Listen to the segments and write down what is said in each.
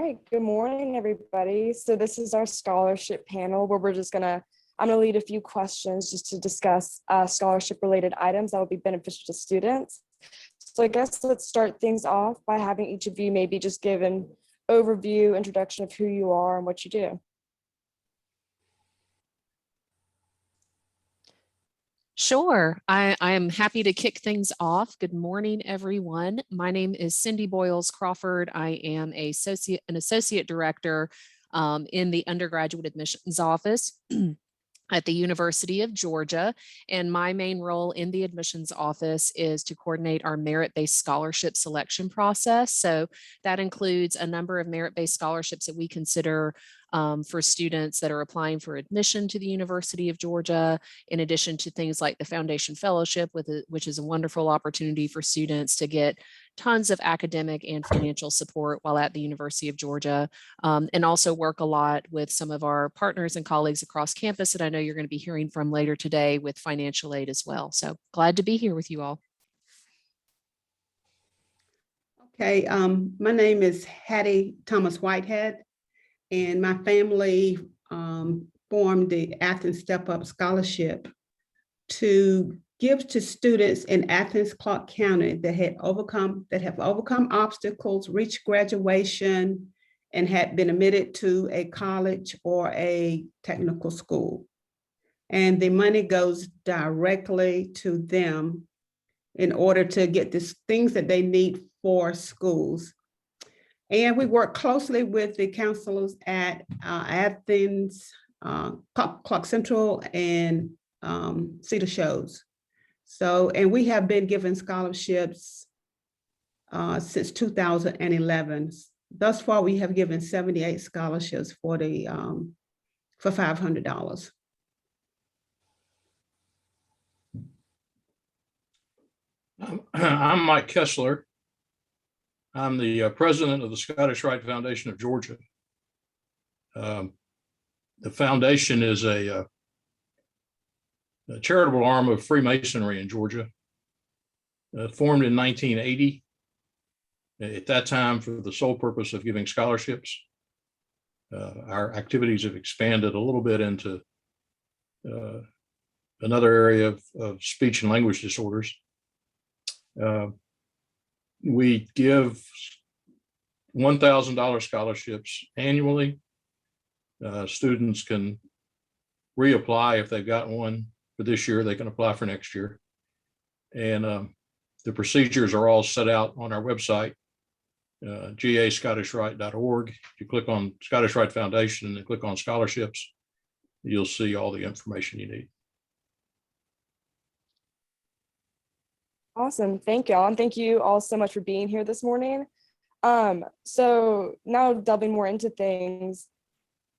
right, good morning, everybody. So this is our scholarship panel where I'm gonna lead a few questions just to discuss scholarship related items that will be beneficial to students. So I guess let's start things off by having each of you maybe just give an overview, introduction of who you are and what you do. Sure. I am happy to kick things off. Good morning, everyone. My name is Cindy Boyles Crawford. I am an associate director in the undergraduate admissions office at the University of Georgia. And my main role in the admissions office is to coordinate our merit-based scholarship selection process. So that includes a number of merit-based scholarships that we consider for students that are applying for admission to the University of Georgia, in addition to things like the Foundation Fellowship, which is a wonderful opportunity for students to get tons of academic and financial support while at the University of Georgia, and also work a lot with some of our partners and colleagues across campus that I know you're going to be hearing from later today with financial aid as well. So glad to be here with you all. Okay, my name is Hattie Thomas Whitehead, and my family formed the Athens StepUp Scholarship to give to students in Athens, Clarke County that have overcome obstacles, reached graduation, and had been admitted to a college or a technical school. And the money goes directly to them in order to get the things that they need for schools. And we work closely with the counselors at Athens, Clark Central, and Cedar Shows. So, and we have been given scholarships since 2011. Thus far, we have given 78 scholarships for $500. I'm Mike Kessler. I'm the president of the Scottish Rite Foundation of Georgia. The foundation is a charitable arm of Freemasonry in Georgia, formed in 1980, at that time for the sole purpose of giving scholarships. Our activities have expanded a little bit into another area of speech and language disorders. We give $1,000 scholarships annually. Students can reapply if they've got one for this year. They can apply for next year. And the procedures are all set out on our website, gascottishRite.org. If you click on Scottish Rite Foundation and then click on scholarships, you'll see all the information you need. Awesome, thank y'all. And thank you all so much for being here this morning. So now delving more into things,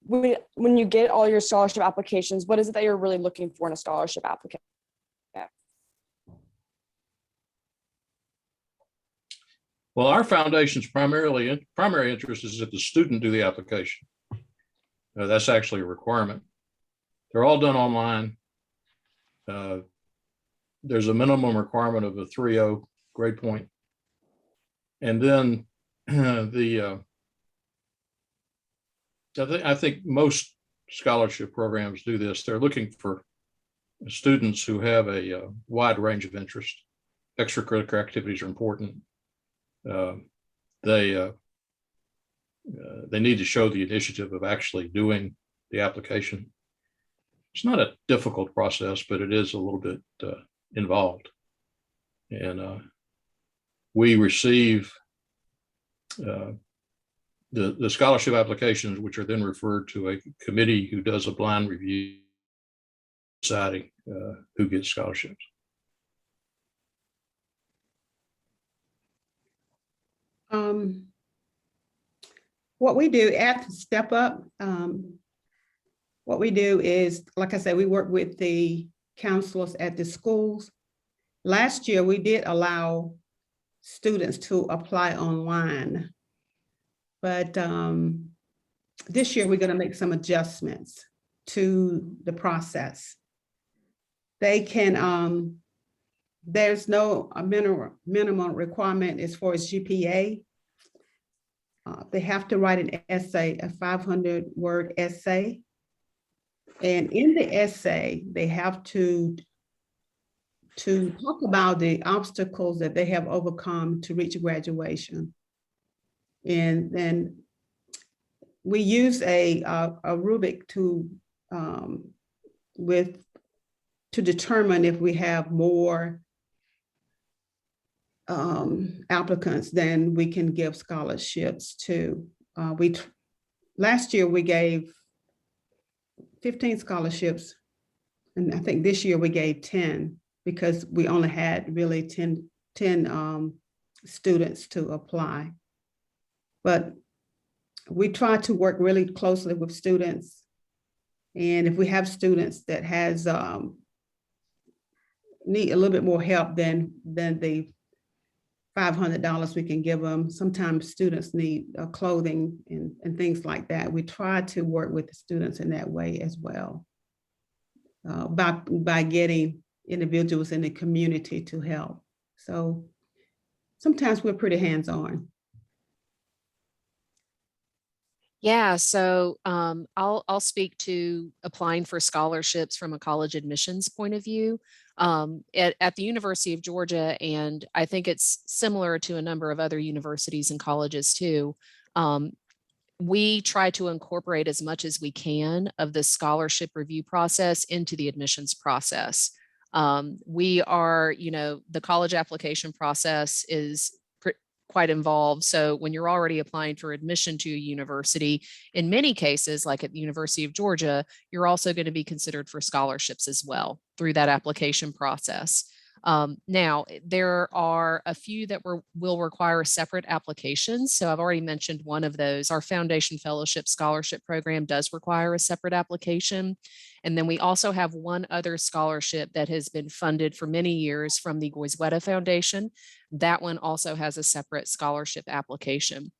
when you get all your scholarship applications, what is it that you're really looking for in a scholarship application? Well, our foundation's primary interest is that the student do the application. That's actually a requirement. They're all done online. There's a minimum requirement of a 3.0 grade point. And then I think most scholarship programs do this. They're looking for students who have a wide range of interest. Extracurricular activities are important. They need to show the initiative of actually doing the application. It's not a difficult process, but it is a little bit involved. And we receive the scholarship applications, which are then referred to a committee who does a blind review, deciding who gets scholarships. What we do at StepUp, what we do is, like I said, we work with the counselors at the schools. Last year, we did allow students to apply online, but this year we're going to make some adjustments to the process. They can, there's no minimum requirement as far as GPA. they have to write an essay, a 500-word essay. And in the essay, they have to talk about the obstacles that they have overcome to reach graduation. And then we use a rubric to determine if we have more applicants, then we can give scholarships to. Last year we gave 15 scholarships, and I think this year we gave 10 because we only had really 10 students to apply. But we try to work really closely with students, and if we have students that has need a little bit more help than the $500 we can give them. Sometimes students need clothing and things like that. We try to work with the students in that way as well, by getting individuals in the community to help. So sometimes we're pretty hands-on. Yeah, so I'll speak to applying for scholarships from a college admissions point of view. At the University of Georgia, and I think it's similar to a number of other universities and colleges too, we try to incorporate as much as we can of the scholarship review process into the admissions process. We are, the college application process is quite involved. So when you're already applying for admission to a university, in many cases, like at the University of Georgia, you're also going to be considered for scholarships as well through that application process. Now, there are a few that will require separate applications. So I've already mentioned one of those. Our Foundation Fellowship Scholarship Program does require a separate application. And then we also have one other scholarship that has been funded for many years from the Goizueta Foundation. That one also has a separate scholarship application.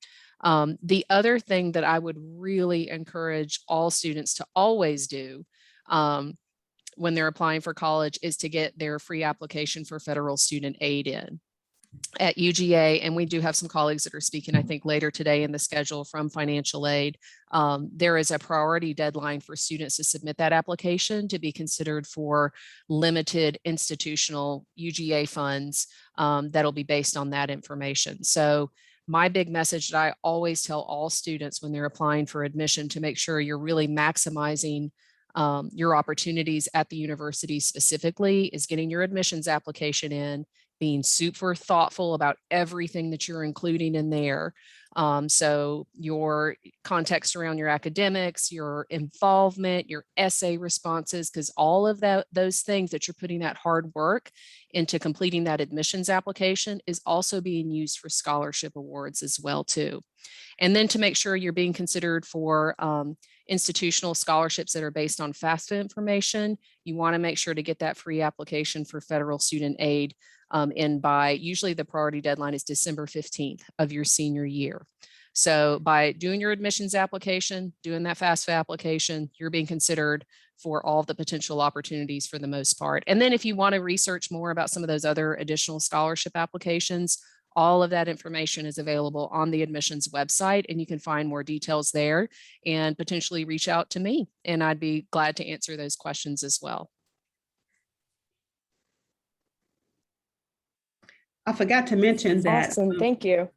The other thing that I would really encourage all students to always do when they're applying for college is to get their free application for federal student aid in at UGA. And we do have some colleagues that are speaking, I think, later today in the schedule from financial aid. There is a priority deadline for students to submit that application to be considered for limited institutional UGA funds that'll be based on that information. So my big message that I always tell all students when they're applying for admission to make sure you're really maximizing your opportunities at the university specifically is getting your admissions application in, being super thoughtful about everything that you're including in there. So your context around your academics, your involvement, your essay responses, because all of those things that you're putting that hard work into completing that admissions application is also being used for scholarship awards as well too. And then to make sure you're being considered for institutional scholarships that are based on FAFSA information, you want to make sure to get that free application for federal student aid in by, usually the priority deadline is December 15th of your senior year. So by doing your admissions application, doing that FAFSA application, you're being considered for all the potential opportunities for the most part. And then if you want to research more about some of those other additional scholarship applications, all of that information is available on the admissions website, and you can find more details there and potentially reach out to me, and I'd be glad to answer those questions as well. I forgot to mention that. Awesome, thank you.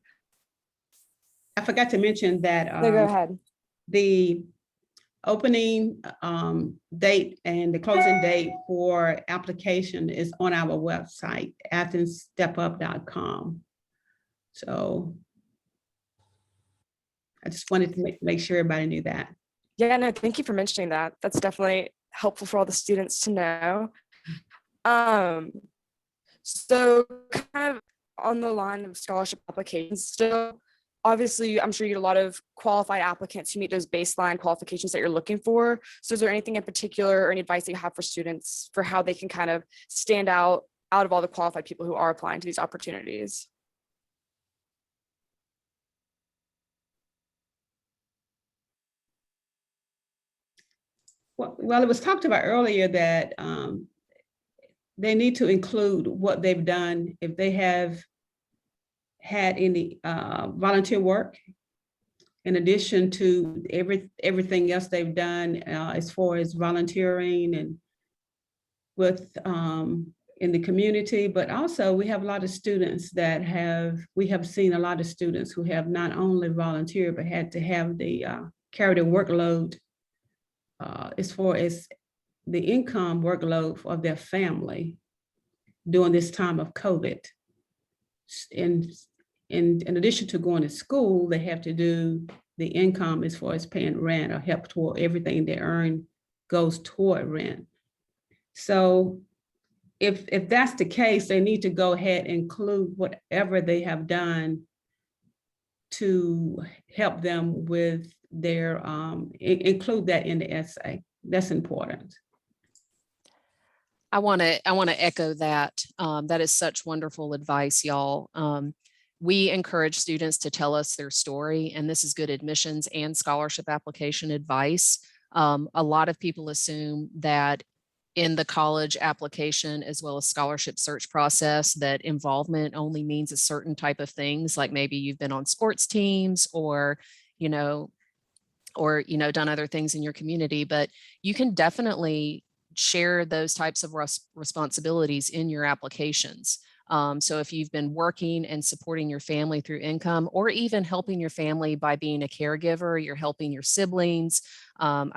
I forgot to mention that No, go ahead. the opening date and the closing date for application is on our website, athensstepup.com. So I just wanted to make sure everybody knew that. Yeah, no, thank you for mentioning that. That's definitely helpful for all the students to know. So kind of on the line of scholarship applications, still, obviously, I'm sure you get a lot of qualified applicants who meet those baseline qualifications that you're looking for. So is there anything in particular or any advice that you have for students for how they can kind of stand out of all the qualified people who are applying to these opportunities? Well, it was talked about earlier that they need to include what they've done if they have had any volunteer work, in addition to everything else they've done as far as volunteering and with in the community, but also we have a lot of students we have seen a lot of students who have not only volunteered, but had to have the carry the workload as far as the income workload of their family during this time of COVID. And in addition to going to school, they have to do the income as far as paying rent or help toward everything they earn goes toward rent. So if that's the case, they need to go ahead and include whatever they have done to help them with their, include that in the essay. That's important. I want to echo that. That is such wonderful advice, y'all. We encourage students to tell us their story, and this is good admissions and scholarship application advice. A lot of people assume that in the college application as well as scholarship search process that involvement only means a certain type of things, like maybe you've been on sports teams or done other things in your community, but you can definitely share those types of responsibilities in your applications. So if you've been working and supporting your family through income, or even helping your family by being a caregiver, you're helping your siblings.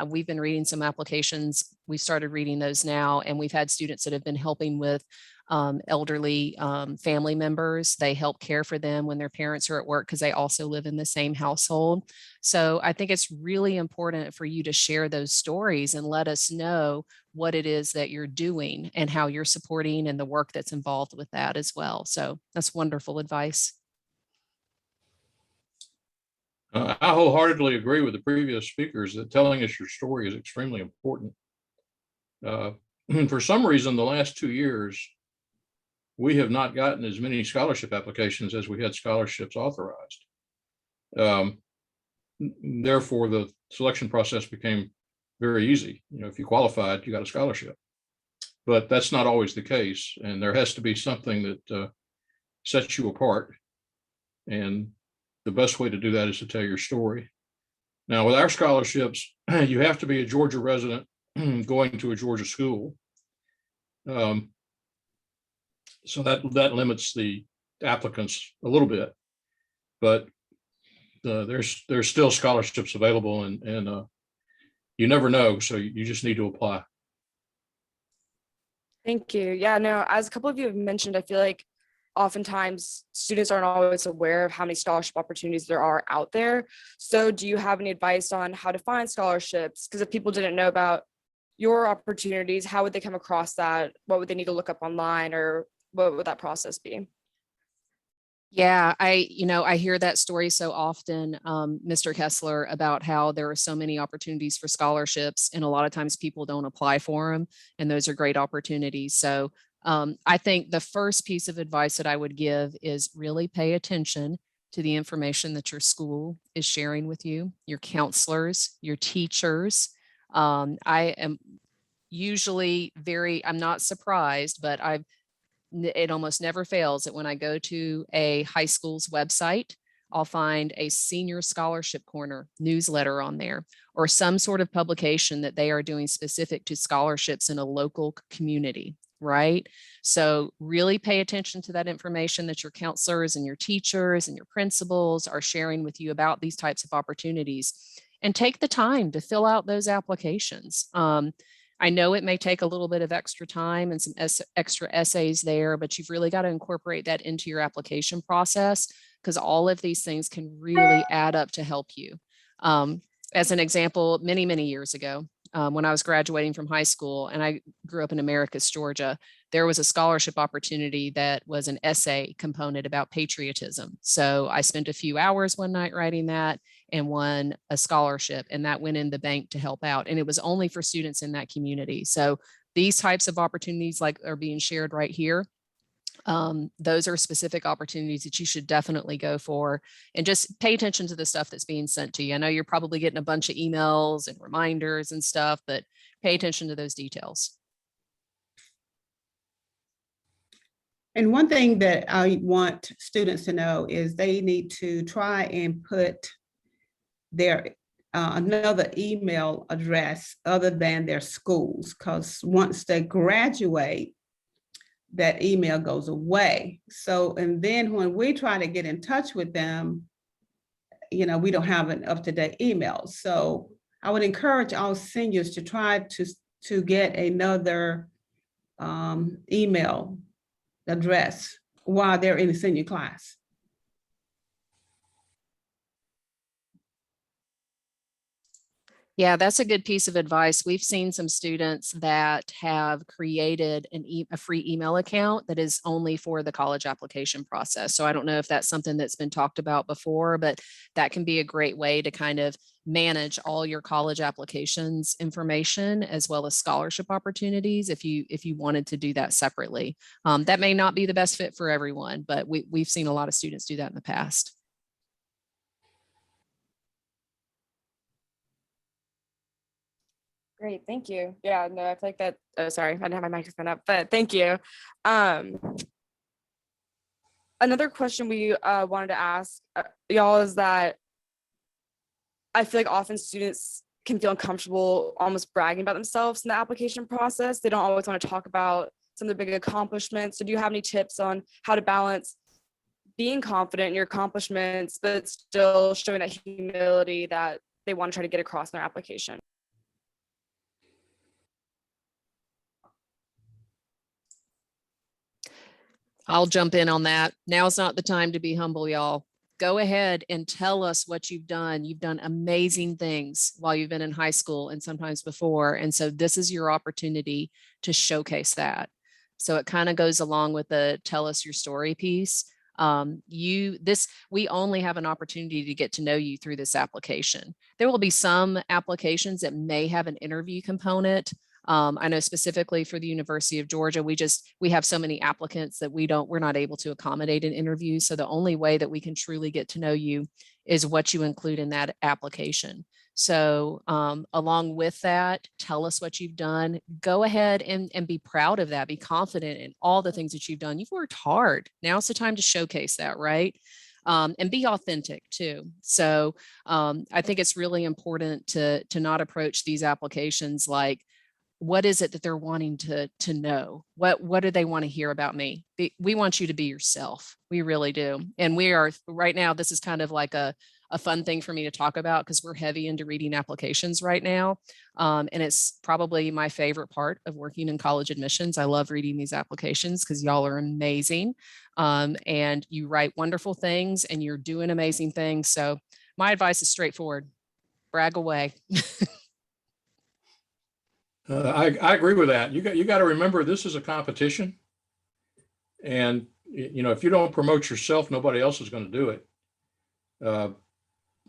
We've been reading some applications. We started reading those now, and we've had students that have been helping with elderly family members. They help care for them when their parents are at work because they also live in the same household. So I think it's really important for you to share those stories and let us know what it is that you're doing and how you're supporting and the work that's involved with that as well. So that's wonderful advice. I wholeheartedly agree with the previous speakers that telling us your story is extremely important. For some reason, the last 2 years, we have not gotten as many scholarship applications as we had scholarships authorized. Therefore, the selection process became very easy. If you qualified, you got a scholarship. But that's not always the case, and there has to be something that sets you apart. And the best way to do that is to tell your story. Now, with our scholarships, you have to be a Georgia resident going to a Georgia school. So that limits the applicants a little bit, but there's still scholarships available, and you never know, so you just need to apply. Thank you. Yeah, no, as a couple of you have mentioned, I feel like oftentimes students aren't always aware of how many scholarship opportunities there are out there. So do you have any advice on how to find scholarships? Because if people didn't know about your opportunities, how would they come across that? What would they need to look up online, or what would that process be? Yeah, I hear that story so often, Mr. Kessler, about how there are so many opportunities for scholarships, and a lot of times people don't apply for them, and those are great opportunities. So I think the first piece of advice that I would give is really pay attention to the information that your school is sharing with you, your counselors, your teachers. I am usually I'm not surprised, but it almost never fails that when I go to a high school's website, I'll find a senior scholarship corner newsletter on there, or some sort of publication that they are doing specific to scholarships in a local community, right? So really pay attention to that information that your counselors and your teachers and your principals are sharing with you about these types of opportunities, and take the time to fill out those applications. I know it may take a little bit of extra time and some extra essays there, but you've really got to incorporate that into your application process, because all of these things can really add up to help you. As an example, many, many years ago, when I was graduating from high school, and I grew up in Americus, Georgia, there was a scholarship opportunity that was an essay component about patriotism. So I spent a few hours one night writing that and won a scholarship, and that went in the bank to help out. And it was only for students in that community. So these types of opportunities like are being shared right here. Those are specific opportunities that you should definitely go for, and just pay attention to the stuff that's being sent to you. I know you're probably getting a bunch of emails and reminders and stuff, but pay attention to those details. And one thing that I want students to know is they need to try and put their another email address other than their schools, because once they graduate, that email goes away. So, and then when we try to get in touch with them, you know, we don't have an up-to-date email. So I would encourage all seniors to try to get another email address while they're in the senior class. Yeah, that's a good piece of advice. We've seen some students that have created a free email account that is only for the college application process. So I don't know if that's something that's been talked about before, but that can be a great way to kind of manage all your college applications information as well as scholarship opportunities if you wanted to do that separately. That may not be the best fit for everyone, but we've seen a lot of students do that in the past. Great, thank you. Yeah, no, I feel like that, oh, sorry, I didn't have my microphone up, but thank you. Another question we wanted to ask y'all is that I feel like often students can feel uncomfortable almost bragging about themselves in the application process. They don't always want to talk about some of their big accomplishments. So do you have any tips on how to balance being confident in your accomplishments, but still showing that humility that they want to try to get across in their application? I'll jump in on that. Now's not the time to be humble, y'all. Go ahead and tell us what you've done. You've done amazing things while you've been in high school and sometimes before. And so this is your opportunity to showcase that. So it kind of goes along with the tell us your story piece. We only have an opportunity to get to know you through this application. There will be some applications that may have an interview component. I know specifically for the University of Georgia, we have so many applicants that we're not able to accommodate an interview. So the only way that we can truly get to know you is what you include in that application. So along with that, tell us what you've done. Go ahead and be proud of that. Be confident in all the things that you've done. You've worked hard. Now's the time to showcase that, right? And be authentic too. So I think it's really important to not approach these applications like, what is it that they're wanting to know? What do they want to hear about me? We want you to be yourself. We really do. And we are right now, this is kind of like a fun thing for me to talk about because we're heavy into reading applications right now. And it's probably my favorite part of working in college admissions. I love reading these applications because y'all are amazing. And you write wonderful things and you're doing amazing things. So my advice is straightforward. Brag away. I agree with that. You got to remember this is a competition, and you know if you don't promote yourself, nobody else is going to do it.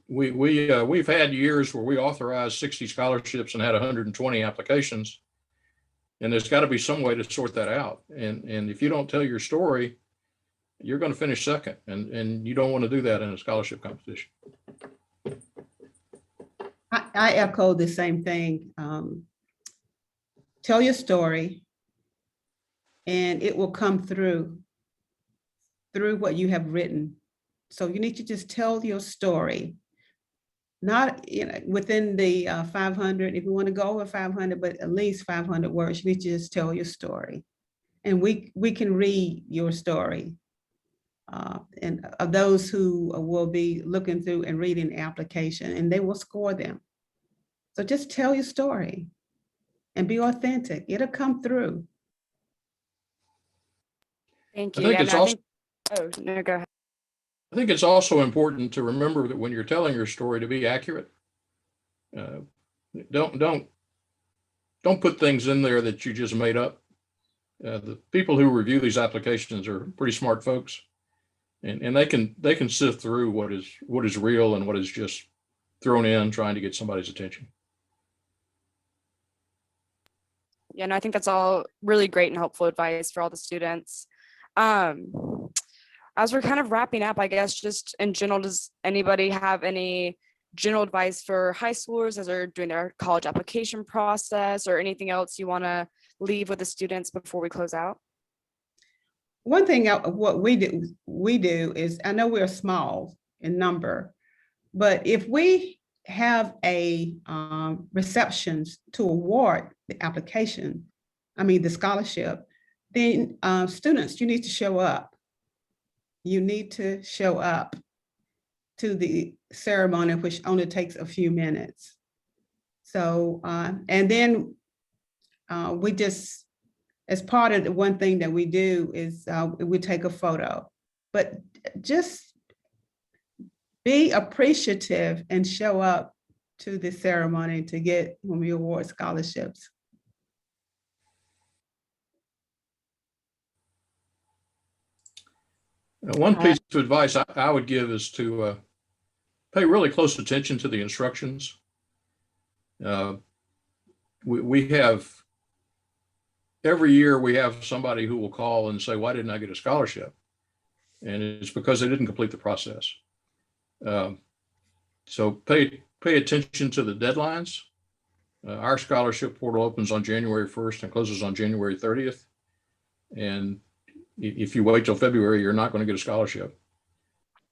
We've had years where we authorized 60 scholarships and had 120 applications, and there's got to be some way to sort that out. And if you don't tell your story, you're going to finish second, and you don't want to do that in a scholarship competition. I echo the same thing. Tell your story and it will come through what you have written. So you need to just tell your story, not within the 500, if you want to go over 500, but at least 500 words. You need to just tell your story. And we can read your story. And of those who will be looking through and reading the application, and they will score them. So just tell your story. And be authentic. It'll come through. Thank you. Oh, no, go ahead. I think it's also important to remember that when you're telling your story to be accurate. Don't put things in there that you just made up. The people who review these applications are pretty smart folks, and they can sift through what is real and what is just thrown in trying to get somebody's attention. Yeah, no, I think that's all really great and helpful advice for all the students. As we're kind of wrapping up, I guess just in general, does anybody have any general advice for high schoolers as they're doing their college application process, or anything else you want to leave with the students before we close out? One thing what we do is, I know we're small in number, but if we have a receptions to award the application, the scholarship, then students, you need to show up. You need to show up to the ceremony, which only takes a few minutes. So, and then we just, as part of the one thing that we do is we take a photo, but just be appreciative and show up to the ceremony to get when we award scholarships. One piece of advice I would give is to pay really close attention to the instructions. We have, every year we have somebody who will call and say, why didn't I get a scholarship? And it's because they didn't complete the process. So pay attention to the deadlines. Our scholarship portal opens on January 1st and closes on January 30th. And if you wait till February, you're not going to get a scholarship.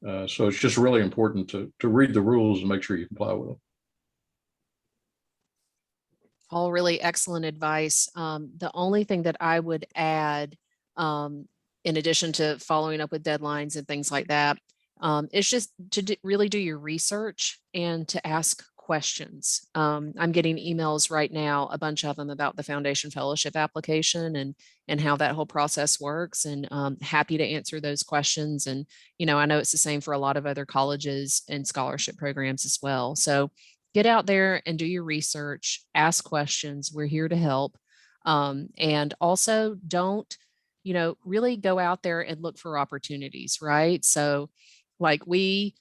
So it's just really important to read the rules and make sure you comply with them. All really excellent advice. The only thing that I would add, in addition to following up with deadlines and things like that, is just to really do your research and to ask questions. I'm getting emails right now, a bunch of them, about the Foundation Fellowship application and how that whole process works, and happy to answer those questions. And, I know it's the same for a lot of other colleges and scholarship programs as well. So get out there and do your research, ask questions. We're here to help. And also don't, really go out there and look for opportunities, right? So like we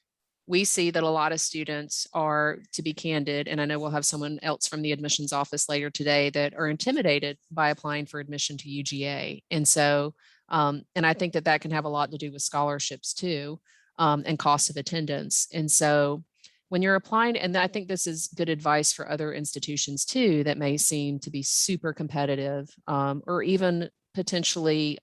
see that a lot of students are, to be candid, and I know we'll have someone else from the admissions office later today, that are intimidated by applying for admission to UGA. And so, and I think that can have a lot to do with scholarships too, and cost of attendance. And so when you're applying, and I think this is good advice for other institutions too, that may seem to be super competitive, or even potentially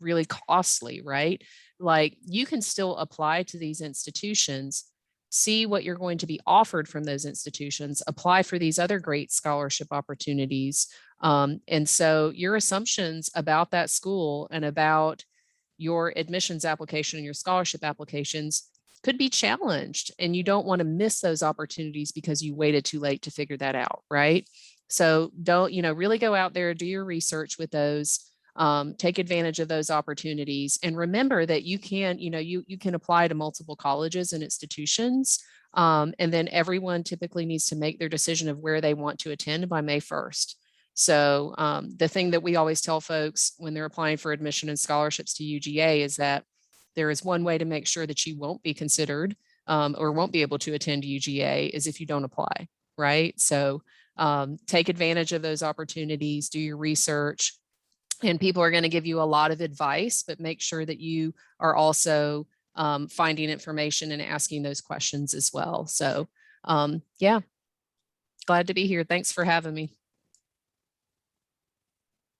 really costly, right? Like, you can still apply to these institutions, see what you're going to be offered from those institutions, apply for these other great scholarship opportunities. And so your assumptions about that school and about your admissions application and your scholarship applications could be challenged, and you don't want to miss those opportunities because you waited too late to figure that out, right? So don't, really go out there, do your research with those, take advantage of those opportunities, and remember that you can, you can apply to multiple colleges and institutions, and then everyone typically needs to make their decision of where they want to attend by May 1st. So the thing that we always tell folks when they're applying for admission and scholarships to UGA is that there is one way to make sure that you won't be considered or won't be able to attend UGA is if you don't apply, right? So take advantage of those opportunities, do your research, and people are going to give you a lot of advice, but make sure that you are also finding information and asking those questions as well. So yeah, glad to be here. Thanks for having me.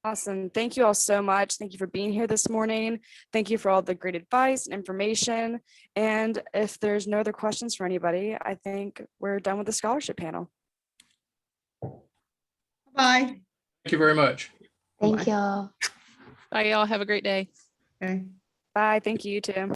Awesome. Thank you all so much. Thank you for being here this morning. Thank you for all the great advice and information. And if there's no other questions for anybody, I think we're done with the scholarship panel. Bye. Thank you very much. Thank y'all. Bye, y'all. Have a great day. Okay. Bye. Thank you, you too.